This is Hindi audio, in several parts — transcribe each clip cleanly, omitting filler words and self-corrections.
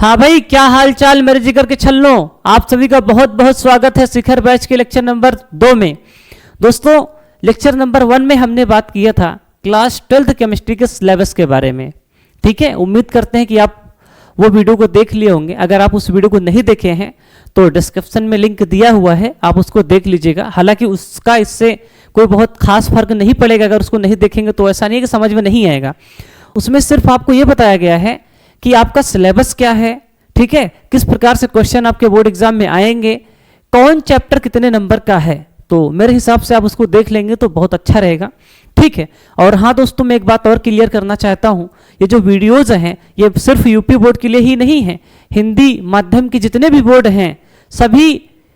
हाँ भाई, क्या हाल चाल मेरे जिगर के छल्लों। आप सभी का बहुत बहुत स्वागत है शिखर बैच के लेक्चर नंबर 2 में। दोस्तों, लेक्चर नंबर 1 में हमने बात किया था क्लास 12th केमिस्ट्री के सिलेबस के बारे में। ठीक है, उम्मीद करते हैं कि आप वो वीडियो को देख लिए होंगे। अगर आप उस वीडियो को नहीं देखे हैं तो डिस्क्रिप्शन में लिंक दिया हुआ है, आप उसको देख लीजिएगा। हालांकि उसका इससे कोई बहुत खास फर्क नहीं पड़ेगा, अगर उसको नहीं देखेंगे तो ऐसा नहीं है कि समझ में नहीं आएगा। उसमें सिर्फ आपको ये बताया गया है कि आपका सिलेबस क्या है, ठीक है, किस प्रकार से क्वेश्चन आपके बोर्ड एग्जाम में आएंगे, कौन चैप्टर कितने नंबर का है। तो मेरे हिसाब से आप उसको देख लेंगे तो बहुत अच्छा रहेगा। ठीक है, और हाँ दोस्तों, मैं एक बात और क्लियर करना चाहता हूँ, ये जो वीडियोज़ हैं ये सिर्फ यूपी बोर्ड के लिए ही नहीं है, हिंदी माध्यम के जितने भी बोर्ड हैं सभी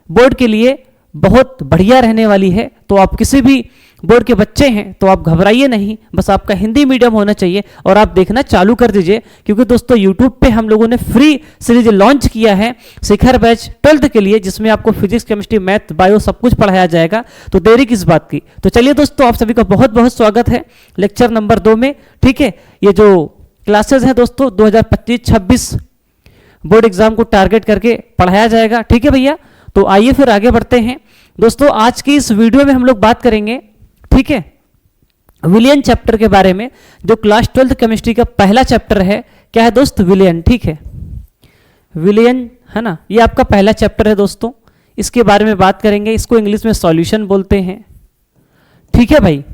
बोर्ड के लिए बहुत बढ़िया रहने वाली है। तो आप किसी भी बोर्ड के बच्चे हैं तो आप घबराइए नहीं, बस आपका हिंदी मीडियम होना चाहिए और आप देखना चालू कर दीजिए। क्योंकि दोस्तों यूट्यूब पे हम लोगों ने फ्री सीरीज लॉन्च किया है शिखर बैच 12th के लिए, जिसमें आपको फिजिक्स, केमिस्ट्री, मैथ, बायो सब कुछ पढ़ाया जाएगा। तो देरी किस बात की। तो चलिए दोस्तों, आप सभी का बहुत बहुत स्वागत है लेक्चर नंबर 2 में। ठीक है, ये जो क्लासेज हैं दोस्तों 2025-26 बोर्ड एग्जाम को टारगेट करके पढ़ाया जाएगा। ठीक है भैया, तो आइए फिर आगे बढ़ते हैं। दोस्तों, आज की इस वीडियो में हम लोग बात करेंगे, ठीक है, विलियन चैप्टर के बारे में, जो क्लास 12th केमिस्ट्री का पहला चैप्टर है। क्या है दोस्त? विलियन। ठीक है, विलियन है ना, ये आपका पहला चैप्टर है दोस्तों। इसके बारे में बात करेंगे, इसको इंग्लिश में सॉल्यूशन बोलते हैं। ठीक है भाई,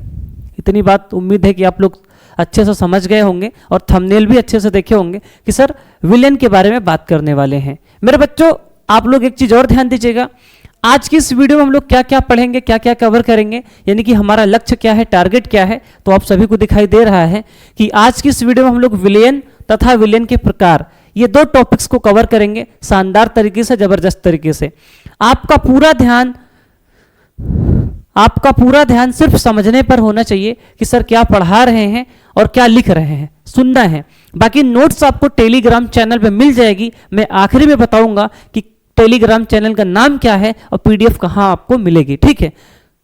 इतनी बात उम्मीद है कि आप लोग अच्छे से समझ गए होंगे और थंबनेल भी अच्छे से देखे होंगे कि सर विलियन के बारे में बात करने वाले हैं। मेरे बच्चों, आप लोग एक चीज और ध्यान दीजिएगा, आज की इस वीडियो में हम लोग क्या क्या पढ़ेंगे, क्या क्या कवर करेंगे, यानी कि हमारा लक्ष्य क्या है, टारगेट क्या है, तो आप सभी को दिखाई दे रहा है कि आज की इस वीडियो में हम लोग विलियन तथा विलियन के प्रकार, ये दो टॉपिक्स को कवर करेंगे शानदार तरीके से, जबरदस्त तरीके से। आपका पूरा ध्यान सिर्फ समझने पर होना चाहिए कि सर क्या पढ़ा रहे हैं और क्या लिख रहे हैं, सुनना है। बाकी नोट्स आपको टेलीग्राम चैनल पे मिल जाएगी। मैं आखिरी में बताऊंगा कि टेलीग्राम चैनल का नाम क्या है और पीडीएफ कहां आपको मिलेगी। ठीक है,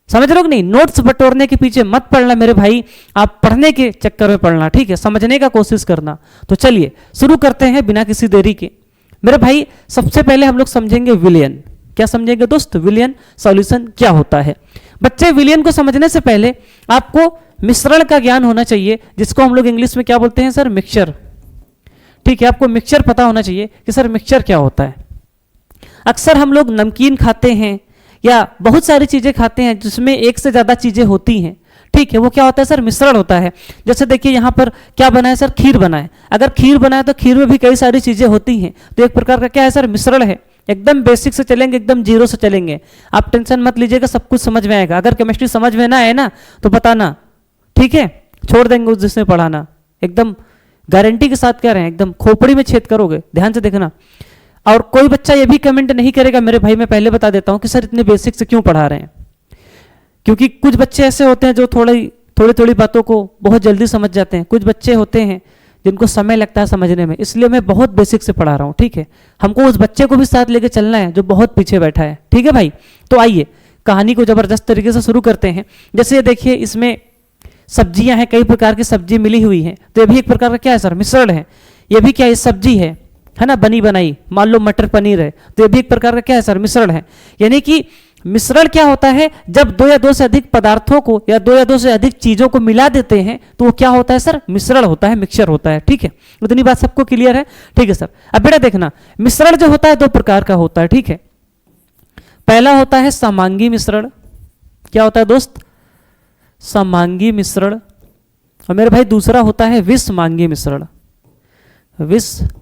समझ रहे हो कि नहीं? नोट्स बटोरने के पीछे मत पड़ना मेरे भाई, आप पढ़ने के चक्कर में पढ़ना। ठीक है, समझने का कोशिश करना। तो चलिए शुरू करते हैं बिना किसी देरी के। मेरे भाई, सबसे पहले हम लोग समझेंगे विलियन। क्या समझेंगे दोस्त? विलियन सॉल्यूशन क्या होता है। बच्चे, विलियन को समझने से पहले आपको मिश्रण का ज्ञान होना चाहिए, जिसको हम लोग इंग्लिश में क्या बोलते हैं सर? मिक्सचर। ठीक है, आपको मिक्सचर पता होना चाहिए कि सर मिक्सचर क्या होता है। अक्सर हम लोग नमकीन खाते हैं या बहुत सारी चीजें खाते हैं जिसमें एक से ज्यादा चीजें होती हैं। ठीक है, वो क्या होता है सर? मिश्रण होता है। जैसे देखिए यहाँ पर क्या बना है सर? खीर बना है। अगर खीर बना है तो खीर में भी कई सारी चीजें होती हैं, तो एक प्रकार का क्या है सर? मिश्रण है। एकदम बेसिक से चलेंगे, एकदम जीरो से चलेंगे, आप टेंशन मत लीजिएगा, सब कुछ समझ में आएगा। अगर केमिस्ट्री समझ में ना आए ना तो बताना, ठीक है, छोड़ देंगे उस जिसमें पढ़ाना। एकदम गारंटी के साथ कह रहे हैं, एकदम खोपड़ी में छेद करोगे। ध्यान से देखना। और कोई बच्चा ये भी कमेंट नहीं करेगा मेरे भाई, मैं पहले बता देता हूं कि सर इतने बेसिक से क्यों पढ़ा रहे हैं। क्योंकि कुछ बच्चे ऐसे होते हैं जो थोड़ी बातों को बहुत जल्दी समझ जाते हैं, कुछ बच्चे होते हैं जिनको समय लगता है समझने में, इसलिए मैं बहुत बेसिक से पढ़ा रहा हूं। ठीक है, हमको उस बच्चे को भी साथ लेके चलना है जो बहुत पीछे बैठा है। ठीक है भाई, तो आइए कहानी को जबरदस्त तरीके से शुरू करते हैं। जैसे ये देखिए, इसमें सब्जियां हैं, कई प्रकार की सब्जी मिली हुई है, तो ये भी एक प्रकार का क्या है सर? मिश्रण है। ये भी क्या है? सब्जी है ना, बनी बनाई। मान लो मटर पनीर है, तो ये भी एक प्रकार का क्या है सर? मिश्रण है। यानी कि मिश्रण क्या होता है? जब दो या दो से अधिक पदार्थों को या दो या दो से अधिक चीजों को मिला देते हैं तो वो क्या होता है सर? मिश्रण होता है, मिक्सचर होता है। ठीक है, उतनी बात सबको क्लियर है? ठीक है सर। अब बेटा देखना, मिश्रण जो होता है दो प्रकार का होता है। ठीक है, पहला होता है समांगी मिश्रण। क्या होता है दोस्त? समांगी मिश्रण। और मेरे भाई दूसरा होता है विषमांगी मिश्रण। विषमांगी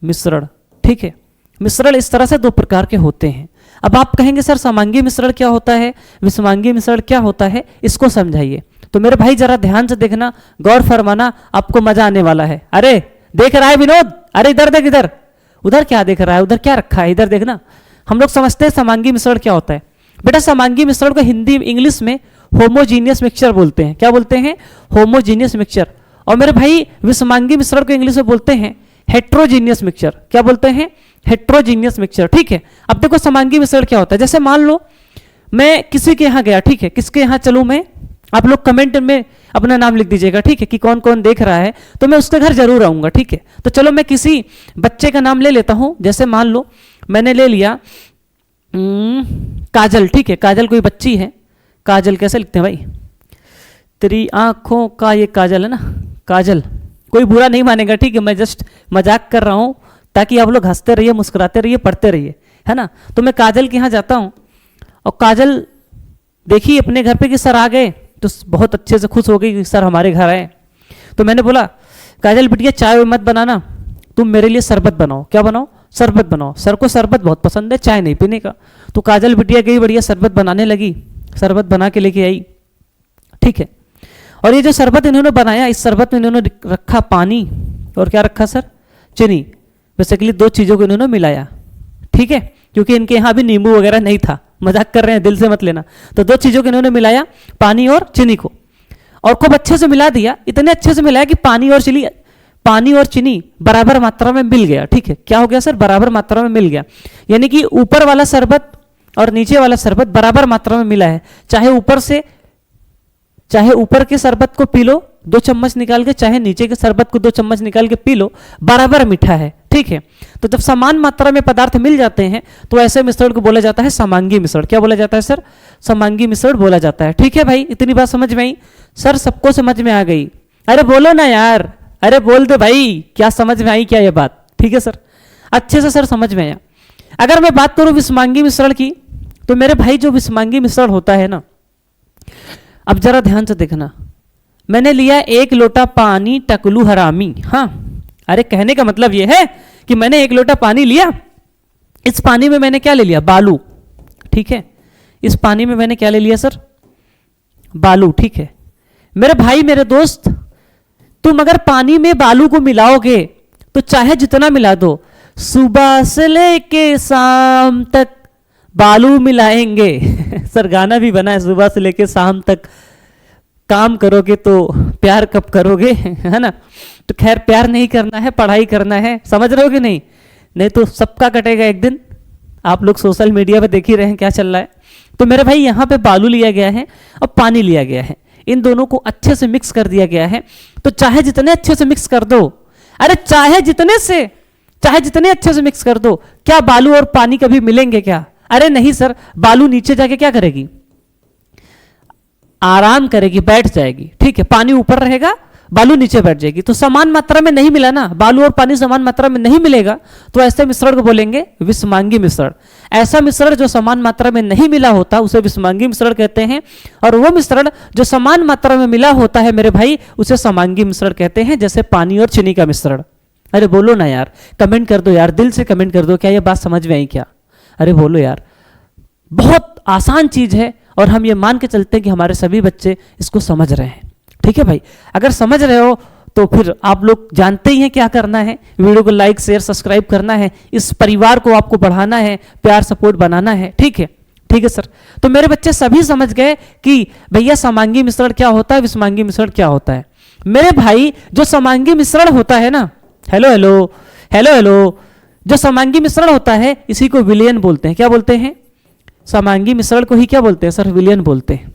मिश्रण। ठीक है, मिश्रण इस तरह से दो प्रकार के होते हैं। अब आप कहेंगे सर समांगी मिश्रण क्या होता है, विषमांगी मिश्रण क्या होता है, इसको समझाइए। तो मेरे भाई जरा ध्यान से देखना, गौर फरमाना, आपको मजा आने वाला है। अरे देख रहा है विनोद? अरे इधर देख, इधर। उधर क्या देख रहा है? उधर क्या रखा है? इधर देखना। हम लोग समझते हैं समांगी मिश्रण क्या होता है। बेटा, समांगी मिश्रण को हिंदी इंग्लिश में होमोजीनियस मिक्सचर बोलते हैं। क्या बोलते हैं? Homogeneous mixture. और मेरे भाई विषमांगी मिश्रण को इंग्लिश में बोलते हैं हेट्रोजीनियस मिक्सचर। क्या बोलते हैं? Heterogeneous mixture. ठीक है, अब देखो समांगी मिश्रण क्या होता है। जैसे मान लो मैं किसी के यहाँ गया, ठीक है, किसके यहाँ चलूं मैं? आप लोग कमेंट में अपना नाम लिख दीजिएगा, ठीक है, कि कौन कौन देख रहा है, तो मैं उसके घर जरूर आऊंगा, ठीक है। तो चलो मैं किसी बच्चे का नाम ले लेता हूं, जैसे मान लो मैंने ले लिया काजल, ठीक है, काजल कोई बच्ची है। काजल कैसे लिखते हैं भाई, तेरी आंखों का ये काजल है ना, काजल। कोई बुरा नहीं मानेगा, ठीक है, मैं जस्ट मजाक कर रहा हूं ताकि आप लोग हंसते रहिए, मुस्कुराते रहिए, पढ़ते रहिए, है ना। तो मैं काजल के यहाँ जाता हूँ और काजल देखी अपने घर पे कि सर आ गए, तो बहुत अच्छे से खुश हो गई कि सर हमारे घर आए। तो मैंने बोला काजल बिटिया चाय मत बनाना, तुम मेरे लिए शरबत बनाओ। क्या बनाओ? शरबत बनाओ। सर को शरबत बहुत पसंद है, चाय नहीं पीने का। तो काजल बिटिया गई, बढ़िया शरबत बनाने लगी, शरबत बना के लेके आई, ठीक है। और ये जो शरबत इन्होंने बनाया, इस शरबत में इन्होंने रखा पानी और क्या रखा सर? चीनी। बेसिकली दो चीज़ों को इन्होंने मिलाया, ठीक है, क्योंकि इनके यहाँ भी नींबू वगैरह नहीं था, मजाक कर रहे हैं, दिल से मत लेना। तो दो चीज़ों को इन्होंने मिलाया, पानी और चीनी को, और खूब अच्छे से मिला दिया। इतने अच्छे से मिलाया कि पानी और चीनी बराबर मात्रा में मिल गया, ठीक है। क्या हो गया सर? बराबर मात्रा में मिल गया, यानी कि ऊपर वाला शरबत और नीचे वाला शरबत बराबर मात्रा में मिला है। चाहे ऊपर के शरबत को पी लो 2 चम्मच निकाल के, चाहे नीचे के शरबत को 2 चम्मच निकाल के पी लो, बराबर मीठा है, ठीक है। तो जब समान मात्रा में पदार्थ मिल जाते हैं तो ऐसे मिश्रण को बोला जाता है समांगी मिश्रण। क्या बोला जाता है सर? समांगी मिश्रण बोला जाता है, ठीक है भाई। इतनी बात समझ में आई? सर सबको समझ में आ गई? अरे बोलो ना यार, अरे बोल दे भाई, क्या समझ में आई क्या ये बात? ठीक है सर, अच्छे से सर समझ में आया। अगर मैं बात करूं विषमांगी मिश्रण की, तो मेरे भाई जो विषमांगी मिश्रण होता है ना, अब जरा ध्यान से देखना, मैंने लिया 1 लोटा पानी टकलू हरामी। हाँ, अरे कहने का मतलब यह है कि मैंने 1 लोटा पानी लिया, इस पानी में मैंने क्या ले लिया? बालू, ठीक है। इस पानी में मैंने क्या ले लिया सर? बालू, ठीक है। मेरे भाई मेरे दोस्त, तुम अगर पानी में बालू को मिलाओगे तो चाहे जितना मिला दो, सुबह से लेके शाम तक बालू मिलाएंगे। सर गाना भी बना है, सुबह से लेके शाम तक काम करोगे तो प्यार कब करोगे, है ना। तो खैर प्यार नहीं करना है, पढ़ाई करना है, समझ रहे हो कि नहीं? नहीं तो सबका कटेगा एक दिन। आप लोग सोशल मीडिया पे देख ही रहे हैं क्या चल रहा है। तो मेरे भाई यहाँ पे बालू लिया गया है और पानी लिया गया है, इन दोनों को अच्छे से मिक्स कर दिया गया है। तो चाहे जितने अच्छे से मिक्स कर दो, अरे चाहे जितने अच्छे से मिक्स कर दो, क्या बालू और पानी कभी मिलेंगे क्या? अरे नहीं सर, बालू नीचे जाके क्या करेगी? आराम करेगी, बैठ जाएगी, ठीक है। पानी ऊपर रहेगा, बालू नीचे बैठ जाएगी। तो समान मात्रा में नहीं मिला ना, बालू और पानी समान मात्रा में नहीं मिलेगा, तो ऐसे मिश्रण को बोलेंगे विषमांगी मिश्रण। ऐसा मिश्रण जो समान मात्रा में नहीं मिला होता उसे विषमांगी मिश्रण कहते हैं, और वो मिश्रण जो समान मात्रा में मिला होता है मेरे भाई, उसे समांगी मिश्रण कहते हैं, जैसे पानी और चीनी का मिश्रण। अरे बोलो ना यार, कमेंट कर दो यार, दिल से कमेंट कर दो, क्या ये बात समझ में आई क्या? अरे बोलो यार, बहुत आसान चीज है और हम ये मान के चलते हैं कि हमारे सभी बच्चे इसको समझ रहे हैं, ठीक है भाई। अगर समझ रहे हो तो फिर आप लोग जानते ही हैं क्या करना है, वीडियो को लाइक शेयर सब्सक्राइब करना है, इस परिवार को आपको बढ़ाना है, प्यार सपोर्ट बनाना है, ठीक है। ठीक है सर, तो मेरे बच्चे सभी समझ गए कि भैया समांगी मिश्रण क्या होता है, विषमांगी मिश्रण क्या होता है। मेरे भाई जो समांगी मिश्रण होता है ना, हेलो हेलो हेलो हेलो, जो समांगी मिश्रण होता है इसी को विलयन बोलते हैं। क्या बोलते हैं? समांगी मिश्रण को ही क्या बोलते हैं सर? विलयन बोलते हैं,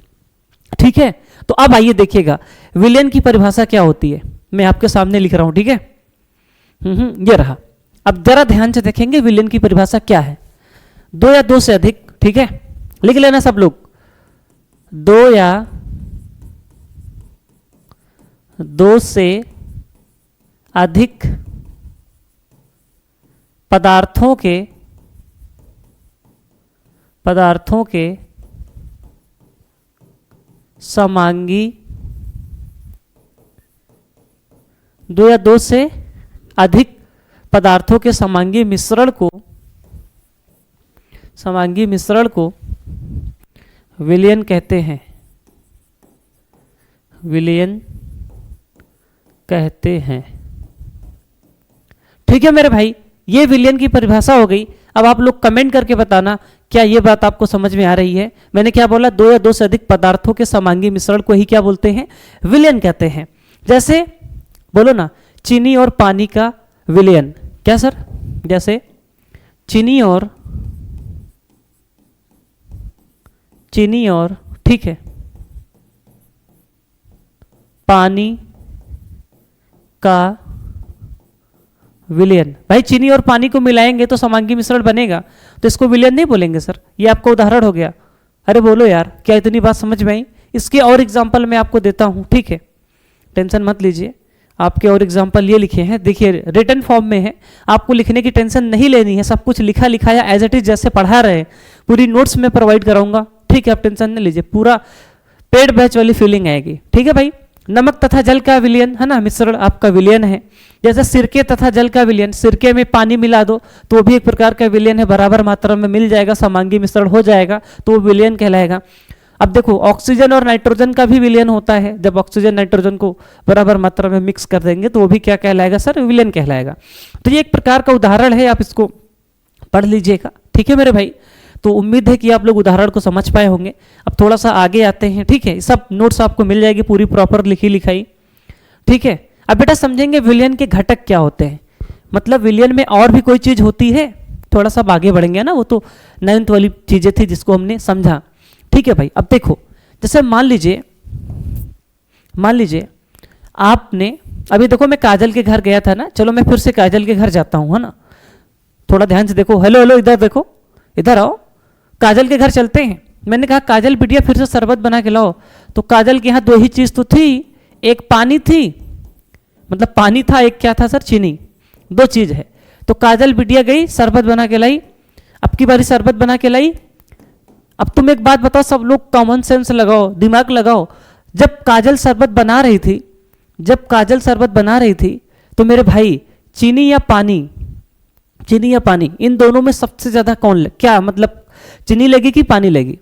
ठीक है। तो अब आइए देखिएगा विलयन की परिभाषा क्या होती है, मैं आपके सामने लिख रहा हूं, ठीक है। ये रहा। अब जरा ध्यान से देखेंगे विलयन की परिभाषा क्या है। 2 या 2 से अधिक, ठीक है, लिख लेना सब लोग। 2 या 2 से अधिक पदार्थों के समांगी, 2 या 2 से अधिक पदार्थों के समांगी मिश्रण को विलयन कहते हैं, विलयन कहते हैं। ठीक है मेरे भाई, ये विलयन की परिभाषा हो गई। अब आप लोग कमेंट करके बताना क्या ये बात आपको समझ में आ रही है। मैंने क्या बोला? 2 या 2 से अधिक पदार्थों के समांगी मिश्रण को ही क्या बोलते हैं? विलयन कहते हैं। जैसे बोलो ना, चीनी और पानी का विलयन। क्या सर? जैसे चीनी और ठीक है, पानी का विलयन। भाई चीनी और पानी को मिलाएंगे तो समांगी मिश्रण बनेगा, तो इसको विलयन नहीं बोलेंगे सर, ये आपका उदाहरण हो गया। अरे बोलो यार, क्या इतनी बात समझ में आई? इसके और एग्जाम्पल मैं आपको देता हूं, ठीक है, टेंशन मत लीजिए। आपके और एग्जाम्पल ये लिखे हैं, देखिए रिटन फॉर्म में है, आपको लिखने की टेंशन नहीं लेनी है, सब कुछ लिखा लिखाया एज इट इज जैसे पढ़ा रहे हैं, पूरी नोट्स में प्रोवाइड कराऊंगा, ठीक है, आप टेंशन नहीं लीजिए, पूरा पेड बैच वाली फीलिंग आएगी, ठीक है भाई। नमक तथा जल का विलयन है ना, मिश्रण आपका विलयन है। जैसे सिरके तथा जल का विलयन, सिरके में पानी मिला दो तो वो भी एक प्रकार का विलयन है, बराबर मात्रा में मिल जाएगा, समांगी मिश्रण हो जाएगा, तो वो विलयन कहलाएगा। अब देखो ऑक्सीजन और नाइट्रोजन का भी विलयन होता है, जब ऑक्सीजन नाइट्रोजन को बराबर मात्रा में मिक्स कर देंगे तो वो भी क्या कहलाएगा सर, विलयन कहलाएगा। तो ये एक प्रकार का उदाहरण है, आप इसको पढ़ लीजिएगा, ठीक है मेरे भाई। तो उम्मीद है कि आप लोग उदाहरण को समझ पाए होंगे। अब थोड़ा सा आगे आते हैं, ठीक है, सब नोट्स आपको मिल जाएगी पूरी प्रॉपर लिखी लिखाई, ठीक है। अब बेटा समझेंगे विलयन के घटक क्या होते हैं, मतलब विलयन में और भी कोई चीज होती है, थोड़ा सा आगे बढ़ेंगे ना, वो तो 9th वाली चीजें थी जिसको हमने समझा, ठीक है भाई। अब देखो जैसे मान लीजिए आपने अभी देखो मैं काजल के घर गया था ना, चलो मैं फिर से काजल के घर जाता हूं, है ना, थोड़ा ध्यान से देखो, हेलो हेलो इधर देखो, इधर आओ, काजल के घर चलते हैं। मैंने कहा काजल बिटिया फिर से शरबत बना के लाओ, तो काजल के यहाँ दो ही चीज तो थी, एक पानी थी, मतलब पानी था, एक क्या था सर, चीनी, दो चीज है। तो काजल बिटिया गई शरबत बना के लाई, अब की बारी शरबत बना के लाई। अब तुम एक बात बताओ, सब लोग कॉमन सेंस लगाओ, दिमाग लगाओ, जब काजल शरबत बना रही थी तो मेरे भाई चीनी या पानी इन दोनों में सबसे ज्यादा कौन क्या मतलब चीनी लेगी कि पानी लेगी?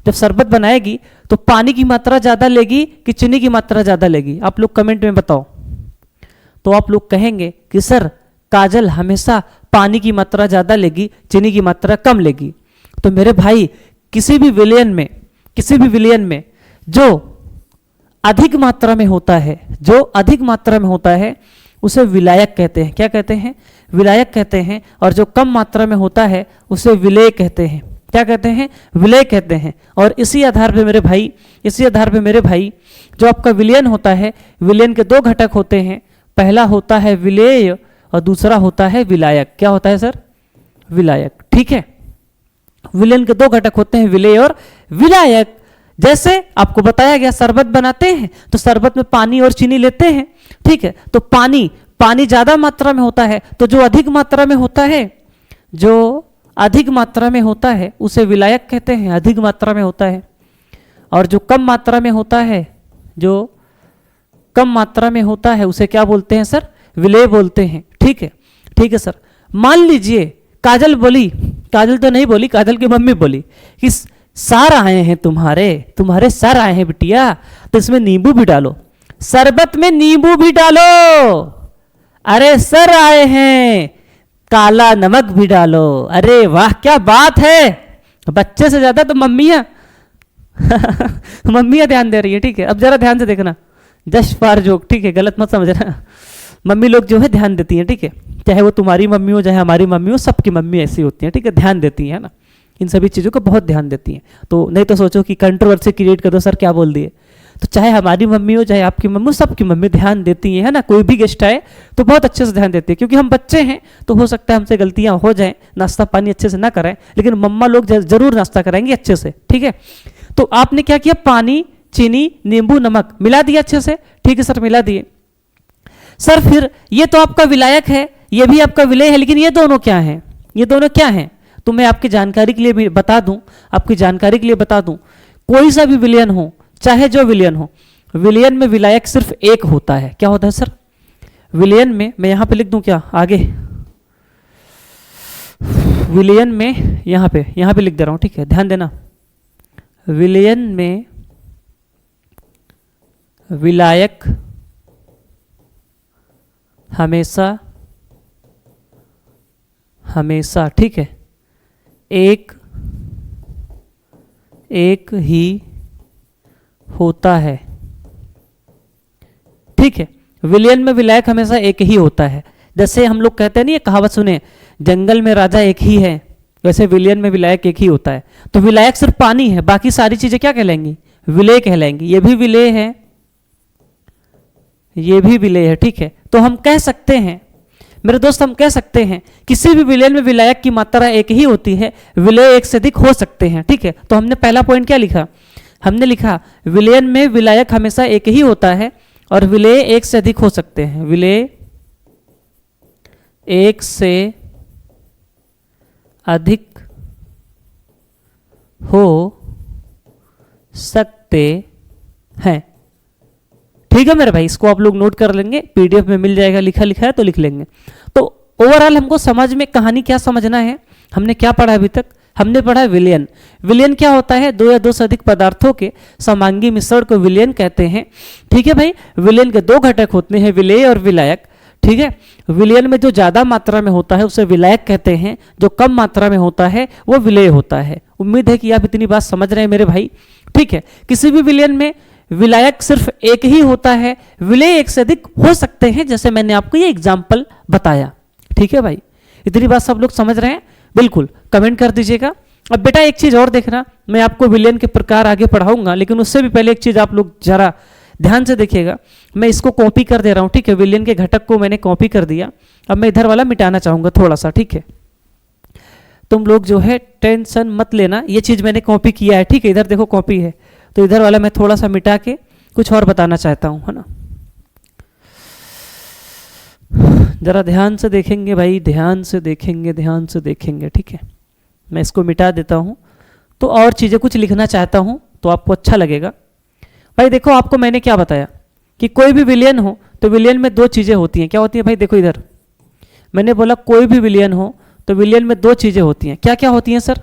जब शरबत बनाएगी तो पानी की मात्रा ज्यादा लेगी कि चीनी की मात्रा ज्यादा लेगी? आप लोग कमेंट में बताओ। तो आप लोग कहेंगे कि सर काजल हमेशा पानी की मात्रा ज्यादा लेगी, चीनी की मात्रा कम लेगी। तो मेरे भाई किसी भी विलयन में जो अधिक मात्रा में होता है उसे विलायक कहते हैं। क्या कहते हैं? विलायक कहते हैं। और जो कम मात्रा में होता है उसे विलेय कहते हैं। क्या कहते हैं? विलेय कहते हैं। और इसी आधार पे मेरे भाई जो आपका विलयन होता है, विलयन के दो घटक होते हैं, पहला होता है विलेय और दूसरा होता है विलायक। क्या होता है सर? विलायक। ठीक है, विलयन के दो घटक होते हैं, विलेय और विलायक। जैसे आपको बताया गया शरबत बनाते हैं तो शरबत में पानी और चीनी लेते हैं, ठीक है, तो पानी ज्यादा मात्रा में होता है, तो जो अधिक मात्रा में होता है उसे विलायक कहते हैं, अधिक मात्रा में होता है। और जो कम मात्रा में होता है उसे क्या बोलते हैं सर? विलेय बोलते हैं। ठीक है सर। मान लीजिए काजल तो नहीं बोली, काजल की मम्मी बोली कि सर आए हैं तुम्हारे सर आए हैं बिटिया, तो इसमें नींबू भी डालो, शरबत में नींबू भी डालो। अरे सर आए हैं, काला नमक भी डालो। अरे वाह क्या बात है, बच्चे से ज्यादा तो मम्मियां ध्यान दे रही है। ठीक है, अब जरा ध्यान से देखना, जस्ट फॉर जोक, ठीक है, गलत मत समझना। मम्मी लोग जो है ध्यान देती हैं, ठीक है, चाहे वो तुम्हारी मम्मी हो चाहे हमारी मम्मी हो, सबकी मम्मी ऐसी होती हैं, ठीक है, ध्यान देती है ना, इन सभी चीज़ों को बहुत ध्यान देती हैं। तो नहीं तो सोचो कि कंट्रोवर्सी क्रिएट कर दो, सर क्या बोल दिए। तो चाहे हमारी मम्मी हो चाहे आपकी मम्मी हो, सबकी मम्मी ध्यान देती है ना, कोई भी गेस्ट आए तो बहुत अच्छे से ध्यान देती है, क्योंकि हम बच्चे हैं तो हो सकता है हमसे गलतियां हो जाएं, नाश्ता पानी अच्छे से ना कराएं, लेकिन मम्मा लोग जरूर नाश्ता कराएंगे अच्छे से। ठीक है, तो आपने क्या किया, पानी, चीनी, नींबू, नमक मिला दिया अच्छे से। ठीक है सर, मिला दिए। सर फिर ये तो आपका विलायक है, ये भी आपका विलेय है, लेकिन ये दोनों क्या हैं? तो मैं आपकी जानकारी के लिए बता दूं, कोई सा भी विलयन हो, चाहे जो विलयन हो, विलयन में विलायक सिर्फ एक होता है। क्या होता है सर? विलयन में, मैं यहां पे लिख दूं क्या आगे, विलयन में यहां पे लिख दे रहा हूं, ठीक है, ध्यान देना। विलयन में विलायक हमेशा ठीक है एक ही होता है। ठीक है, विलयन में विलायक हमेशा एक ही होता है। जैसे हम लोग कहते हैं ना, ये कहावत सुने, जंगल में राजा एक ही है, वैसे विलयन में विलायक एक ही होता है। तो विलायक सिर्फ पानी है, बाकी सारी चीजें क्या कहलाएंगी? विलेय कहलाएंगी। ये भी विलेय है, ये भी विलेय है, ठीक है। तो हम कह सकते हैं मेरे दोस्त, हम कह सकते हैं किसी भी विलयन में विलायक की मात्रा एक ही होती है, विलेय एक से अधिक हो सकते हैं, ठीक है। तो हमने पहला पॉइंट क्या लिखा, हमने लिखा विलयन में विलायक हमेशा एक ही होता है और विलेय एक से अधिक हो सकते हैं, विलेय एक से अधिक हो सकते हैं, ठीक है मेरे भाई। इसको आप लोग नोट कर लेंगे, पीडीएफ में मिल जाएगा, लिखा लिखा है तो लिख लेंगे। तो ओवरऑल हमको समझ में कहानी क्या समझना है, हमने क्या पढ़ा अभी तक, हमने पढ़ा विलयन। विलयन क्या होता है, दो या दो से अधिक पदार्थों के समांगी मिश्रण को विलयन कहते हैं, ठीक है भाई। विलयन के दो घटक होते हैं, विलेय और विलायक, ठीक है। विलयन में जो ज्यादा मात्रा में होता है उसे विलायक कहते हैं, जो कम मात्रा में होता है वो विलेय होता है। उम्मीद है कि आप इतनी बात समझ रहे हैं मेरे भाई, ठीक है। किसी भी विलयन में विलायक सिर्फ एक ही होता है, विलेय एक से अधिक हो सकते हैं, जैसे मैंने आपको ये एग्जाम्पल बताया, ठीक है भाई। इतनी बात सब लोग समझ रहे हैं, बिल्कुल कमेंट कर दीजिएगा। अब बेटा एक चीज और देखना, मैं आपको विलयन के प्रकार आगे पढ़ाऊंगा, लेकिन उससे भी पहले एक चीज आप लोग जरा ध्यान से देखिएगा। मैं इसको कॉपी कर दे रहा हूं, ठीक है। विलयन के घटक को मैंने कॉपी कर दिया, अब मैं इधर वाला मिटाना चाहूंगा थोड़ा सा, ठीक है। तुम लोग जो है टेंशन मत लेना, ये चीज मैंने कॉपी किया है, ठीक है। इधर देखो कॉपी है, तो इधर वाला मैं थोड़ा सा मिटा के कुछ और बताना चाहता हूं, है ना। जरा ध्यान से देखेंगे भाई, ध्यान से देखेंगे, ध्यान से देखेंगे, ठीक है। मैं इसको मिटा देता हूं, तो और चीजें कुछ लिखना चाहता हूं तो आपको अच्छा लगेगा। भाई देखो, आपको मैंने क्या बताया कि कोई भी विलयन हो तो विलयन में दो चीजें होती हैं। क्या होती है भाई, देखो इधर मैंने बोला कोई भी विलयन हो तो विलयन में दो चीजें होती हैं। क्या क्या होती हैं सर?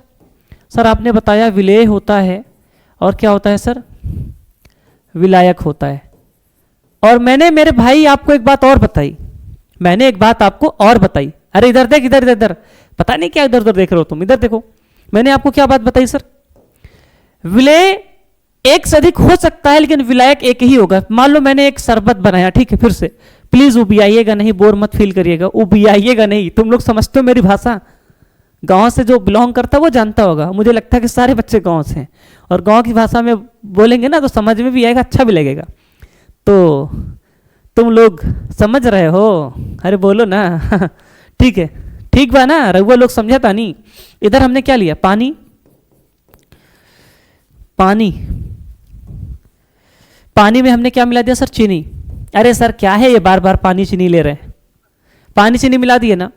सर आपने बताया विलेय होता है और क्या होता है सर, विलायक होता है। और मैंने मेरे भाई आपको एक बात और बताई, मैंने एक बात आपको और बताई। अरे इधर देख, इधर इधर इधर, पता नहीं क्या इधर उधर देख रहे हो तुम, इधर देखो। मैंने आपको क्या बात बताई सर, विलेय एक से अधिक हो सकता है लेकिन विलायक एक ही होगा। मान लो मैंने एक शरबत बनाया, ठीक है। फिर से प्लीज उबियाइएगा नहीं, बोर मत फील करिएगा, उबियाइएगा नहीं। तुम लोग समझते हो मेरी भाषा, गांव से जो बिलोंग करता है वो जानता होगा। मुझे लगता है कि सारे बच्चे गांव से हैं और गांव की भाषा में बोलेंगे ना तो समझ में भी आएगा, अच्छा भी लगेगा। तो तुम लोग समझ रहे हो, अरे बोलो ना ठीक है, ठीक बा ना, रघुआ लोग समझाता नहीं। इधर हमने क्या लिया, पानी, पानी, पानी में हमने क्या मिला दिया सर, चीनी। अरे सर क्या है ये बार बार पानी चीनी ले रहे हैं, पानी चीनी मिला दिए ना।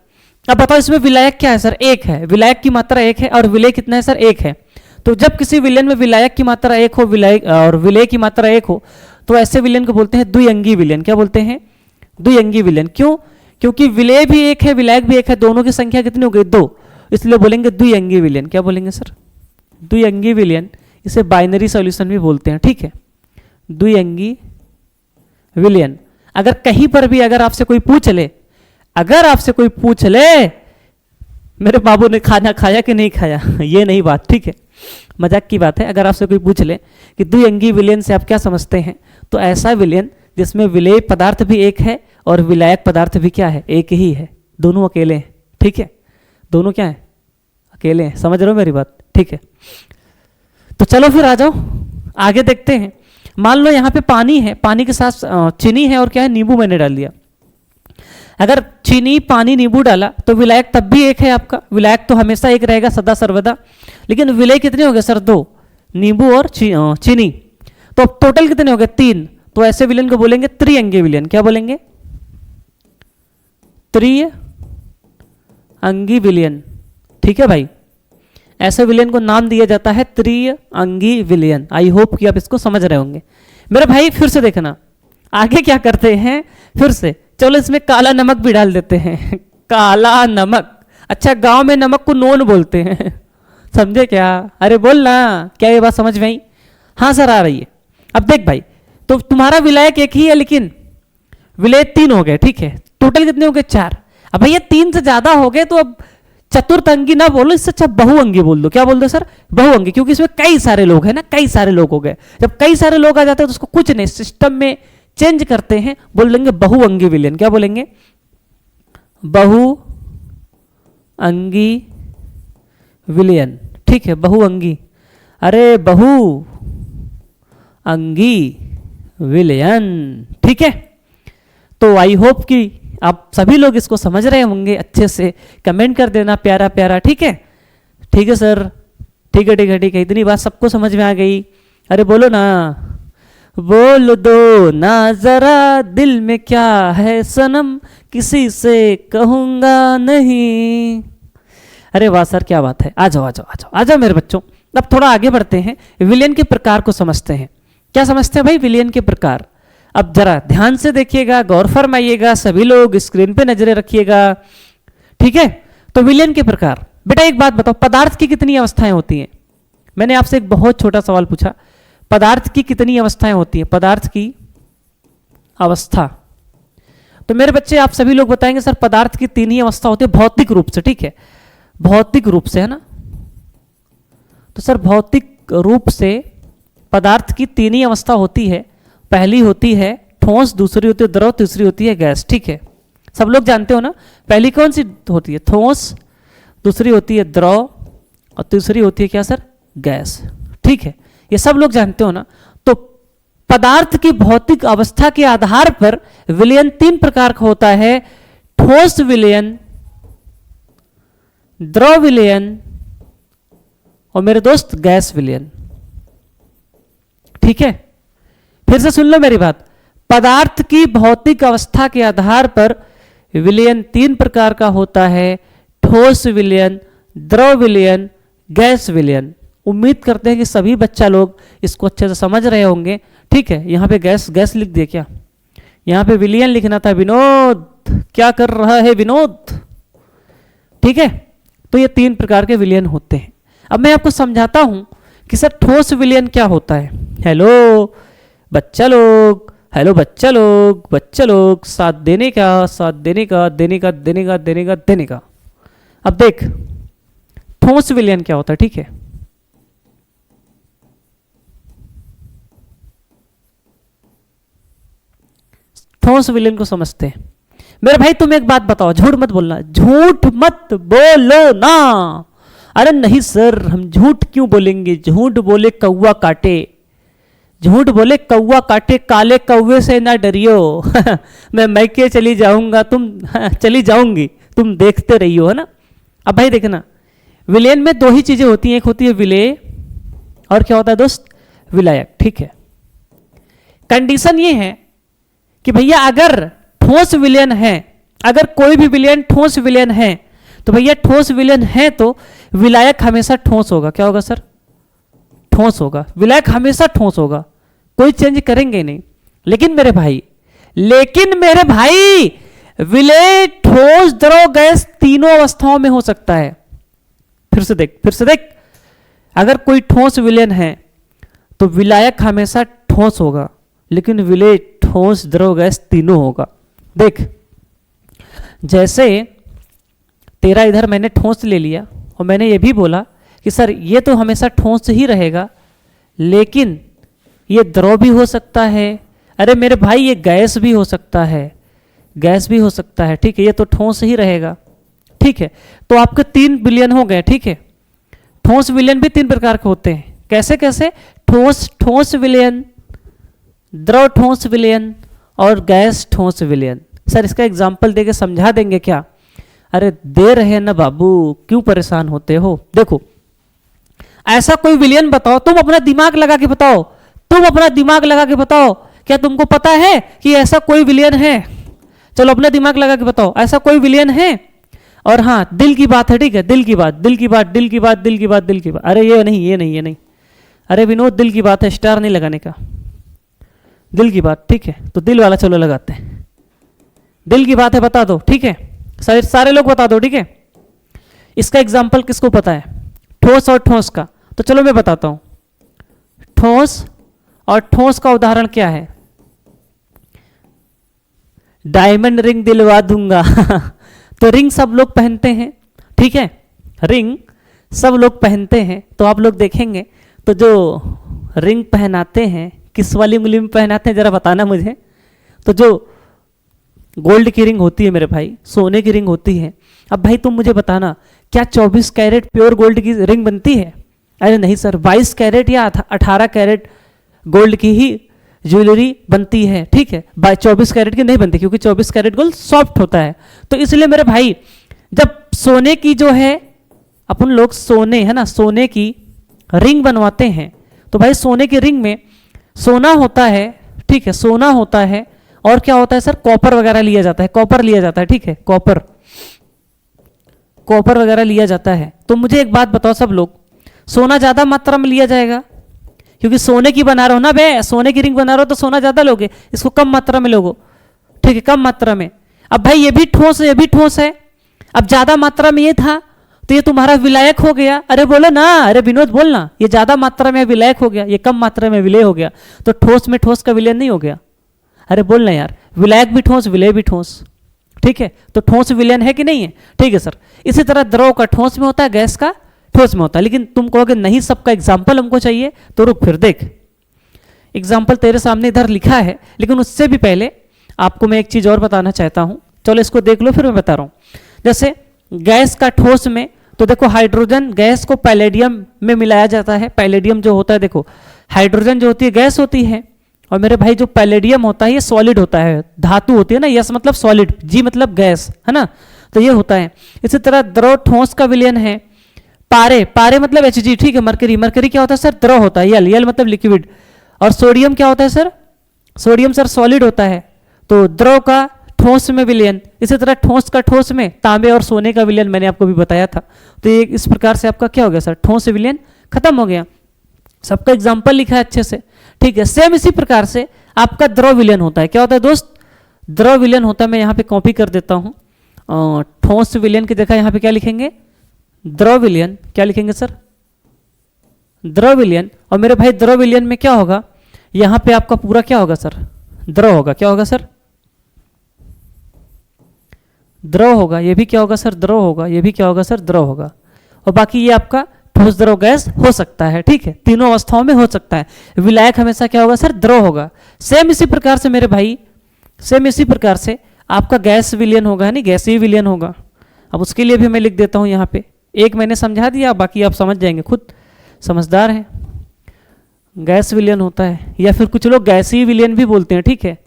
अब बताओ इसमें विलायक क्या है सर, एक है, विलायक की मात्रा एक है और विलेय कितना है सर, एक है। तो जब किसी विलयन में विलायक की मात्रा एक हो, विलायक और विलेय की मात्रा एक हो, तो ऐसे विलयन को बोलते हैं द्विअंगी विलयन। क्या बोलते हैं, द्विअंगी विलयन। क्यों? क्योंकि विलेय भी एक है, विलायक भी एक है, दोनों की संख्या कितनी हो गई, दो, इसलिए बोलेंगे द्विअंगी विलयन। क्या बोलेंगे सर, द्विअंगी विलयन। इसे बाइनरी सॉल्यूशन भी बोलते हैं, ठीक है, द्विअंगी विलयन। अगर कहीं पर भी अगर आपसे कोई पूछ ले, अगर आपसे कोई पूछ ले मेरे बाबू ने खाना खाया कि नहीं खाया, ये नहीं बात, ठीक है, मजाक की बात है। अगर आपसे कोई पूछ ले कि द्विअंगी विलयन से आप क्या समझते हैं, तो ऐसा विलयन जिसमें विलेय पदार्थ भी एक है और विलायक पदार्थ भी क्या है, एक ही है, दोनों अकेले हैं, ठीक है, दोनों क्या है, अकेले हैं। समझ रहे हो मेरी बात, ठीक है। तो चलो फिर आ जाओ आगे देखते हैं। मान लो यहाँ पे पानी है, पानी के साथ चीनी है और क्या है, नींबू मैंने डाल दिया। अगर चीनी पानी नींबू डाला तो विलायक तब भी एक है आपका, विलायक तो हमेशा एक रहेगा सदा सर्वदा। लेकिन विलेय कितने हो गए सर, दो, नींबू और चीनी। तो अब टोटल कितने हो गए, तीन। तो ऐसे विलयन को बोलेंगे त्रिअंगी विलयन। क्या बोलेंगे, त्रिअंगी विलयन, ठीक है भाई। ऐसे विलयन को नाम दिया जाता है त्रिअंगी विलयन। आई होप कि आप इसको समझ रहे होंगे मेरे भाई। फिर से देखना आगे क्या करते हैं, फिर से चलो इसमें काला नमक भी डाल देते हैं काला नमक। अच्छा, गांव में नमक को नोन बोलते हैं समझे क्या? अरे बोल ना, क्या ये बात समझ में आई? हाँ सर आ रही है। अब देख भाई, तो तुम्हारा विलायक एक ही है लेकिन विलेय तीन हो गए, ठीक है। टोटल कितने हो गए, चार। अब भैया तीन से ज्यादा हो गए तो अब चतुर्थअंगी ना बोलो, इससे अच्छा बहुअंगी बोल दो। क्या बोल दो सर, बहुअंगी, क्योंकि इसमें कई सारे लोग हैं ना, कई सारे लोग हो गए। जब कई सारे लोग आ जाते हैं तो उसको कुछ नहीं, सिस्टम में चेंज करते हैं, बोल देंगे बहुअंगी विलयन। क्या बोलेंगे, बहुअंगी विलयन, ठीक है, बहुअंगी। अरे बहुअंगी विलयन, ठीक है। तो आई होप कि आप सभी लोग इसको समझ रहे होंगे अच्छे से। कमेंट कर देना प्यारा प्यारा, ठीक है? ठीक है सर, ठीक है ठीक है ठीक है, इतनी बात सबको समझ में आ गई। अरे बोलो ना, बोल दो ना जरा दिल में क्या है सनम, किसी से कहूंगा नहीं। अरे वाह सर, क्या बात है। आ जाओ आ जाओ आ जाओ आ जाओ मेरे बच्चों। अब थोड़ा आगे बढ़ते हैं, विलेन के प्रकार को समझते हैं। क्या समझते हैं भाई विलेन के प्रकार? अब जरा ध्यान से देखिएगा, गौर फरमाइएगा, सभी लोग स्क्रीन पे नजरें रखिएगा, ठीक है? तो विलेन के प्रकार, बेटा एक बात बताओ, पदार्थ की कितनी अवस्थाएं होती हैं? मैंने आपसे एक बहुत छोटा सवाल पूछा, पदार्थ की कितनी अवस्थाएं होती हैं? पदार्थ की अवस्था। तो मेरे बच्चे आप सभी लोग बताएंगे सर पदार्थ की 3 ही अवस्था होती है भौतिक रूप से, ठीक है? भौतिक रूप से, है ना? तो सर भौतिक रूप से पदार्थ की 3 ही अवस्था होती है। पहली होती है ठोस, दूसरी होती है द्रव, तीसरी होती है गैस, ठीक है? सब लोग जानते हो ना, पहली कौन सी होती है? ठोस, दूसरी होती है द्रव और तीसरी होती है क्या सर? गैस, ठीक है? ये सब लोग जानते हो ना। तो पदार्थ की भौतिक अवस्था के आधार पर विलयन 3 प्रकार का होता है, ठोस विलयन, द्रव विलयन और मेरे दोस्त गैस विलयन, ठीक है? फिर से सुन लो मेरी बात, पदार्थ की भौतिक अवस्था के आधार पर विलयन 3 प्रकार का होता है, ठोस विलयन, द्रव विलयन, गैस विलयन। उम्मीद करते हैं कि सभी बच्चा लोग इसको अच्छे से समझ रहे होंगे, ठीक है? यहाँ पे गैस गैस लिख दिया क्या? यहाँ पे विलयन लिखना था। विनोद क्या कर रहा है विनोद? ठीक है, तो ये 3 प्रकार के विलयन होते हैं। अब मैं आपको समझाता हूं कि सर ठोस विलयन क्या होता है। हेलो बच्चा लोग, हेलो बच्चा लोग, बच्चा लोग, साथ देने का, साथ देने का, देने का, देने का, देने का, देने का। अब देख ठोस विलयन क्या होता है, ठीक है? ठोस विलयन को समझते हैं। मेरे भाई तुम एक बात बताओ, झूठ मत बोलना, झूठ मत बोलो ना। अरे नहीं सर, हम झूठ क्यों बोलेंगे? झूठ बोले कौवा काटे, झूठ बोले कौवा काटे, काले कौवे से ना डरियो। मैं मैके चली जाऊंगा, तुम चली जाऊंगी, तुम देखते रहियो, है ना? अब भाई देखना, विलयन में 2 ही चीजें होती हैं, एक होती है विलेय और क्या होता है दोस्त? विलायक, ठीक है? कंडीशन ये है कि भैया अगर ठोस विलयन है, अगर कोई भी विलयन ठोस विलयन है, तो भैया ठोस विलयन है तो विलायक हमेशा ठोस होगा। क्या होगा सर? ठोस होगा। विलायक हमेशा ठोस होगा, कोई चेंज करेंगे नहीं। लेकिन मेरे भाई विलेय, ठोस, द्रव, गैस तीनों अवस्थाओं में हो सकता है। फिर से देख, अगर कोई ठोस विलयन है तो विलायक हमेशा ठोस होगा, लेकिन विलेय, ठोस, द्रव, गैस तीनों होगा। देख, जैसे तेरा इधर मैंने ठोस ले लिया और मैंने ये भी बोला कि सर ये तो हमेशा ठोस ही रहेगा, लेकिन ये द्रव भी हो सकता है। अरे मेरे भाई ये गैस भी हो सकता है, गैस भी हो सकता है, ठीक है? ये तो ठोस ही रहेगा, ठीक है? तो आपके 3 विलयन हो गए, ठीक है? ठोस विलयन भी 3 प्रकार के होते हैं। कैसे कैसे? ठोस विलयन, द्रव ठोस विलयन और गैस ठोस विलयन। सर इसका एग्जाम्पल देके समझा देंगे क्या? अरे दे रहे ना बाबू, क्यों परेशान होते हो? देखो, ऐसा कोई विलयन बताओ, तुम अपना दिमाग लगा के बताओ, तुम अपना दिमाग लगा के बताओ, क्या तुमको पता है कि ऐसा कोई विलयन है? चलो अपना दिमाग लगा के बताओ, ऐसा कोई विलयन है? और हाँ, दिल की बात है, ठीक है? दिल की बात, दिल की बात, दिल की बात, दिल की बात, दिल की बात। अरे ये नहीं, ये नहीं, ये नहीं। अरे विनोद दिल की बात है, स्टार नहीं लगाने का, दिल की बात, ठीक है? तो दिल वाला चलो लगाते हैं। दिल की बात है, बता दो, ठीक है? सारे लोग बता दो, ठीक है? इसका एग्जाम्पल किसको पता है? ठोस और ठोस का। तो चलो मैं बताता हूं, ठोस और ठोस का उदाहरण क्या है? डायमंड रिंग दिलवा दूंगा। तो रिंग सब लोग पहनते हैं, ठीक है? रिंग सब लोग पहनते हैं, तो आप लोग देखेंगे तो जो रिंग पहनाते हैं किस वाली उंगली में पहनाते हैं, जरा बताना मुझे। तो जो गोल्ड की रिंग होती है मेरे भाई, सोने की रिंग होती है। अब भाई तुम मुझे बताना, क्या 24 कैरेट प्योर गोल्ड की रिंग बनती है? अरे नहीं सर, 22 कैरेट या 18 कैरेट गोल्ड की ही ज्वेलरी बनती है, ठीक है, 24 कैरेट की नहीं बनती, क्योंकि 24 कैरेट गोल्ड सॉफ्ट होता है। तो इसलिए मेरे भाई जब सोने की जो है अपन लोग सोने है ना, सोने की रिंग बनवाते हैं, तो भाई सोने की रिंग में सोना होता है, ठीक है, सोना होता है, और क्या होता है सर, कॉपर वगैरह लिया जाता है, कॉपर लिया जाता है, ठीक है, कॉपर कॉपर वगैरह लिया जाता है। तो मुझे एक बात बताओ सब लोग, सोना ज्यादा मात्रा में लिया जाएगा, क्योंकि सोने की बना रहे हो ना बे, सोने की रिंग बना रहे हो तो सोना ज्यादा लोगे, इसको कम मात्रा में लोगो, ठीक है, कम मात्रा में। अब भाई ये भी ठोस है, ये भी ठोस है, अब ज्यादा मात्रा में ये था तो ये तुम्हारा विलायक हो गया। अरे बोलो ना, अरे विनोद बोलना, ये ज्यादा मात्रा में विलायक हो गया, ये कम मात्रा में विलय हो गया, तो ठोस में ठोस का विलय नहीं हो गया। अरे बोलना यार, विलायक भी ठोस, विलय भी ठोस, ठीक है, तो ठोस विलयन है कि नहीं है, ठीक है सर। इसी तरह द्रव का ठोस में होता है, गैस का ठोस में होता है। लेकिन तुम कहोगे नहीं सबका एग्जाम्पल हमको चाहिए, तो रुक फिर देख, एग्जाम्पल तेरे सामने इधर लिखा है, लेकिन उससे भी पहले आपको मैं एक चीज और बताना चाहता हूं, चलो इसको देख लो फिर मैं बता रहा हूं। जैसे गैस का ठोस में, तो देखो हाइड्रोजन गैस को पैलेडियम में मिलाया जाता है। पैलेडियम जो होता है, देखो हाइड्रोजन जो होती है गैस होती है, और मेरे भाई जो पैलेडियम होता है ये सॉलिड होता है, धातु होती है ना, यस मतलब सॉलिड, जी मतलब गैस, है ना, तो ये होता है। इसी तरह द्रव ठोस का विलयन है पारे, पारे मतलब Hg, ठीक है, मरकरी, मरकरी क्या होता है सर, द्रव होता है, यल, यल मतलब लिक्विड। और सोडियम क्या होता है सर, सोडियम सर सॉलिड होता है, तो द्रव का ठोस में विलयन। इसी तरह ठोस का ठोस में तांबे और सोने का विलयन मैंने आपको भी बताया था। तो ये इस प्रकार से आपका क्या हो गया सर, ठोस विलयन खत्म हो गया। सबका एग्जाम्पल लिखा है अच्छे से, ठीक है। सेम इसी प्रकार से आपका द्रव विलयन होता है। क्या होता है दोस्त, द्रव विलयन होता है। मैं यहाँ पे कॉपी कर देता हूँ, ठोस विलयन की जगह यहाँ पे क्या लिखेंगे, द्रव विलयन, क्या लिखेंगे सर, द्रव विलयन। और मेरे भाई द्रव विलयन में क्या होगा, यहाँ पे आपका पूरा क्या होगा सर, द्रव होगा। क्या होगा सर, द्रव होगा। ये भी क्या होगा सर, द्रव होगा। ये भी क्या होगा सर, द्रव होगा। और बाकी ये आपका ठोस द्रव गैस हो सकता है, ठीक है, तीनों अवस्थाओं में हो सकता है। विलायक हमेशा क्या होगा सर, द्रव होगा। सेम इसी प्रकार से मेरे भाई, सेम इसी प्रकार से आपका गैस विलयन होगा, नहीं गैसीय विलयन होगा। अब उसके लिए भी मैं लिख देता हूँ यहाँ पे, एक मैंने समझा दिया, बाकी आप समझ जाएंगे, खुद समझदार हैं। गैस विलयन होता है, या फिर कुछ लोग गैसीय विलयन भी बोलते हैं, ठीक है,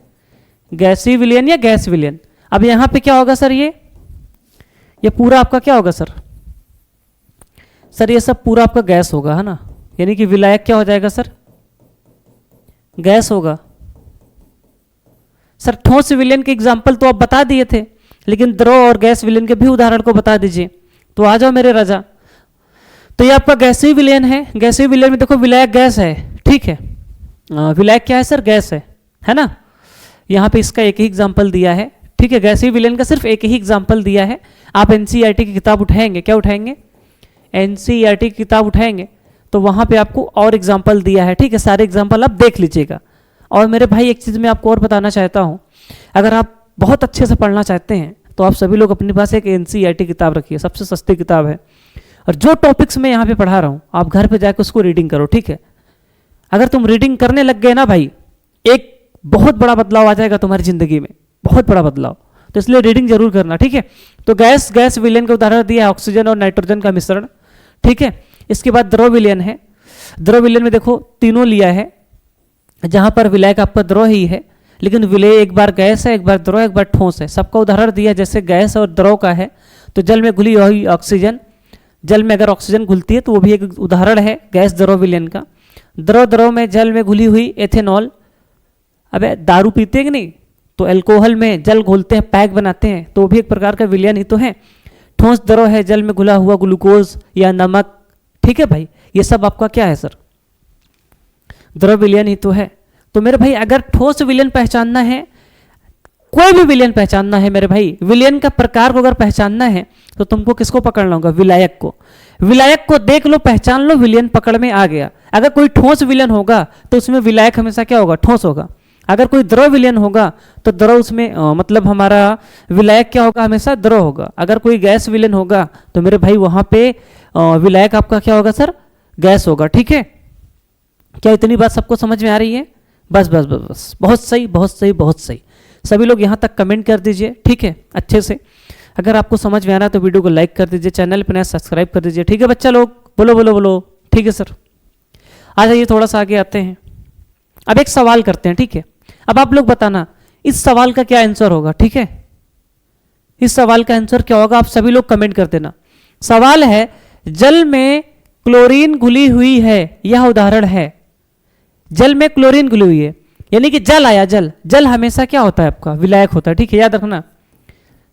गैसीय विलयन या गैस विलयन। अब यहाँ पे क्या होगा सर, ये पूरा आपका क्या होगा सर, सर ये सब पूरा आपका गैस होगा, है ना, यानी कि विलायक क्या हो जाएगा सर, गैस होगा। सर ठोस विलयन के एग्जाम्पल तो आप बता दिए थे, लेकिन द्रव और गैस विलयन के भी उदाहरण को बता दीजिए। तो आ जाओ मेरे राजा। तो ये आपका गैसीय विलयन है। गैसीय विलयन में देखो विलायक गैस है, ठीक है, विलायक क्या है सर, गैस है ना। यहाँ पे इसका एक ही एग्जाम्पल दिया है, ठीक है, गैसीय विलयन का सिर्फ एक ही एग्जाम्पल दिया है। आप एनसीईआरटी की किताब उठाएंगे, क्या उठाएंगे, एनसीईआरटी की किताब उठाएंगे, तो वहाँ पे आपको और एग्जाम्पल दिया है, ठीक है, सारे एग्जाम्पल आप देख लीजिएगा। और मेरे भाई एक चीज़ मैं आपको और बताना चाहता हूँ, अगर आप बहुत अच्छे से पढ़ना चाहते हैं तो आप सभी लोग अपने पास एक एनसीईआरटी किताब रखिए, सबसे सस्ती किताब है। और जो टॉपिक्स मैं यहाँ पे पढ़ा रहा हूँ आप घर पे जाकर उसको रीडिंग करो, ठीक है। अगर तुम रीडिंग करने लग गए ना भाई, एक बहुत बड़ा बदलाव आ जाएगा तुम्हारी जिंदगी में, बहुत बड़ा बदलाव। तो इसलिए रीडिंग जरूर करना, ठीक है। तो गैस विलयन का उदाहरण दिया है ऑक्सीजन और नाइट्रोजन का मिश्रण, ठीक है। इसके बाद द्रव विलयन है। द्रव विलयन में देखो तीनों लिया है, जहां पर विलायक आपका द्रव ही है, लेकिन विलय एक बार गैस है, एक बार द्रव, एक बार ठोस है। सबका उदाहरण दिया, जैसे गैस और द्रव का है तो जल में घुली हुई ऑक्सीजन, जल में अगर ऑक्सीजन घुलती है तो वो भी एक उदाहरण है गैस द्रव विलयन का। द्रव में जल में घुली हुई एथेनॉल। अबे दारू पीते हैं कि नहीं, तो अल्कोहल में जल घोलते हैं, पैक बनाते हैं, तो वो भी एक प्रकार का विलयन ही तो है। ठोस द्रव है, जल में घुला हुआ ग्लूकोज या नमक, ठीक है भाई, ये सब आपका क्या है सर, द्रव विलयन ही तो है। तो मेरे भाई अगर ठोस विलयन पहचानना है, कोई भी विलयन पहचानना है मेरे भाई, विलयन का प्रकार को अगर पहचानना है तो तुमको किसको पकड़ना होगा, विलायक को। विलायक को देख लो, पहचान लो, विलयन पकड़ में आ गया। अगर कोई ठोस विलयन होगा तो उसमें विलायक हमेशा क्या होगा, ठोस होगा। अगर कोई द्रव विलयन होगा तो द्रव उसमें मतलब हमारा विलायक क्या होगा, हमेशा द्रव होगा। अगर कोई गैस विलयन होगा तो मेरे भाई वहां पे विलायक आपका क्या होगा सर, गैस होगा, ठीक है। क्या इतनी बात सबको समझ में आ रही है, बस बस बस बस, बहुत सही बहुत सही बहुत सही। सभी लोग यहाँ तक कमेंट कर दीजिए, ठीक है, अच्छे से। अगर आपको समझ में आ रहा है तो वीडियो को लाइक कर दीजिए, चैनल पर नया सब्सक्राइब कर दीजिए, ठीक है बच्चा लोग, बोलो बोलो बोलो, ठीक है सर। आ जाइए थोड़ा सा आगे आते हैं। अब एक सवाल करते हैं, ठीक है। अब आप लोग बताना इस सवाल का क्या आंसर होगा, ठीक है। इस सवाल का आंसर क्या होगा, आप सभी लोग कमेंट कर देना। सवाल है, जल में क्लोरीन घुली हुई है, यह उदाहरण है। जल में क्लोरीन घुली हुई है, यानी कि जल आया, जल हमेशा क्या होता है आपका, विलायक होता है, ठीक है, याद रखना।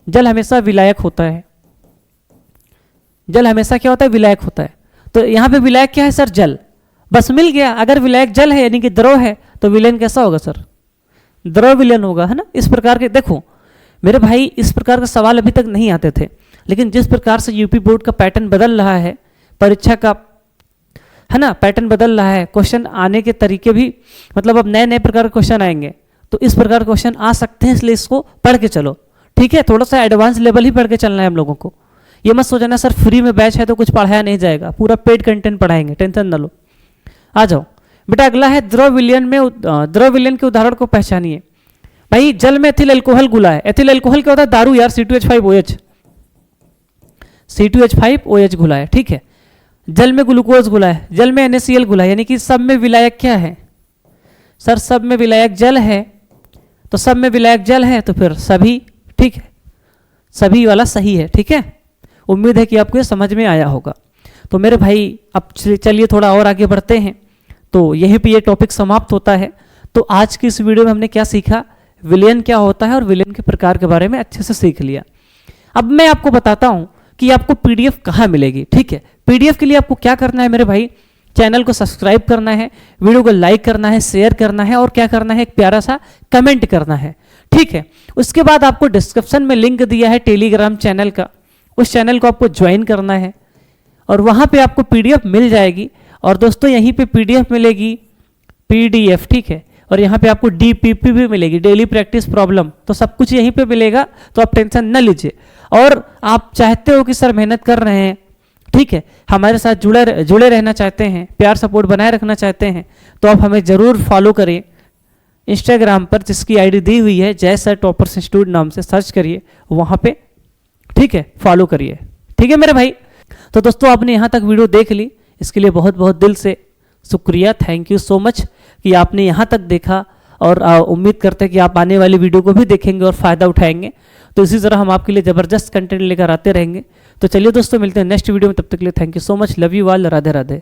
जल हमेशा विलायक होता है, जल हमेशा क्या होता है, विलायक होता है। तो यहां पे विलायक क्या है सर, जल, बस मिल गया। अगर विलायक जल है यानी कि द्रव है, तो विलयन कैसा होगा सर, द्रव विलयन होगा, है ना। इस प्रकार के, देखो मेरे भाई, इस प्रकार के सवाल अभी तक नहीं आते थे, लेकिन जिस प्रकार से यूपी बोर्ड का पैटर्न बदल रहा है, परीक्षा का, है ना, पैटर्न बदल रहा है, क्वेश्चन आने के तरीके भी, मतलब अब नए नए प्रकार के क्वेश्चन आएंगे, तो इस प्रकार के क्वेश्चन आ सकते हैं, इसलिए इसको पढ़ के चलो, ठीक है। थोड़ा सा एडवांस लेवल ही पढ़ के चलना है हम लोगों को। ये मत सोचना सर फ्री में बैच है तो कुछ पढ़ाया नहीं जाएगा, पूरा पेड कंटेंट पढ़ाएंगे, टेंशन न लो। आ जाओ बेटा, अगला है द्रव विलयन में, द्रव विलयन के उदाहरण को पहचानिए। भाई जल में एथिल अल्कोहल घुला है, एथिल अल्कोहल क्या होता है, दारू यार, C2H5OH, C2H5OH घुला है, ठीक है। जल में ग्लूकोज घुला है, जल में NaCl घुला है, यानी कि सब में विलायक क्या है सर, सब में विलायक जल है। तो सब में विलायक जल है तो फिर सभी, ठीक है, सभी वाला सही है, ठीक है। उम्मीद है कि आपको ये समझ में आया होगा। तो मेरे भाई अब चलिए थोड़ा और आगे बढ़ते हैं। तो यहीं पे ये टॉपिक समाप्त होता है। तो आज की इस वीडियो में हमने क्या सीखा, विलयन क्या होता है और विलयन के प्रकार के बारे में अच्छे से सीख लिया। अब मैं आपको बताता हूं कि आपको पीडीएफ कहाँ मिलेगी, ठीक है। पीडीएफ के लिए आपको क्या करना है मेरे भाई, चैनल को सब्सक्राइब करना है, वीडियो को लाइक करना है, शेयर करना है, और क्या करना है, एक प्यारा सा कमेंट करना है, ठीक है। उसके बाद आपको डिस्क्रिप्शन में लिंक दिया है टेलीग्राम चैनल का, उस चैनल को आपको ज्वाइन करना है और वहां पे आपको पीडीएफ मिल जाएगी। और दोस्तों यहीं पे पीडीएफ मिलेगी, पीडीएफ, ठीक है, और यहाँ पे आपको डीपीपी भी मिलेगी, डेली प्रैक्टिस प्रॉब्लम, तो सब कुछ यहीं पे मिलेगा, तो आप टेंशन न लीजिए। और आप चाहते हो कि सर मेहनत कर रहे हैं, ठीक है, हमारे साथ जुड़े रहना चाहते हैं, प्यार सपोर्ट बनाए रखना चाहते हैं, तो आप हमें ज़रूर फॉलो करें इंस्टाग्राम पर, जिसकी आईडी दी हुई है जय सर टॉपर्स इंस्टीट्यूट नाम से, सर्च करिए वहाँ पे, ठीक है, फॉलो करिए, ठीक है मेरे भाई। तो दोस्तों आपने यहाँ तक वीडियो देख ली, इसके लिए बहुत बहुत दिल से शुक्रिया, थैंक यू सो मच कि आपने यहाँ तक देखा। और उम्मीद करते हैं कि आप आने वाली वीडियो को भी देखेंगे और फ़ायदा उठाएंगे। तो इसी तरह हम आपके लिए ज़बरदस्त कंटेंट लेकर आते रहेंगे। तो चलिए दोस्तों मिलते हैं नेक्स्ट वीडियो में, तब तक के लिए thank you so much, love you all, Radhe Radhe.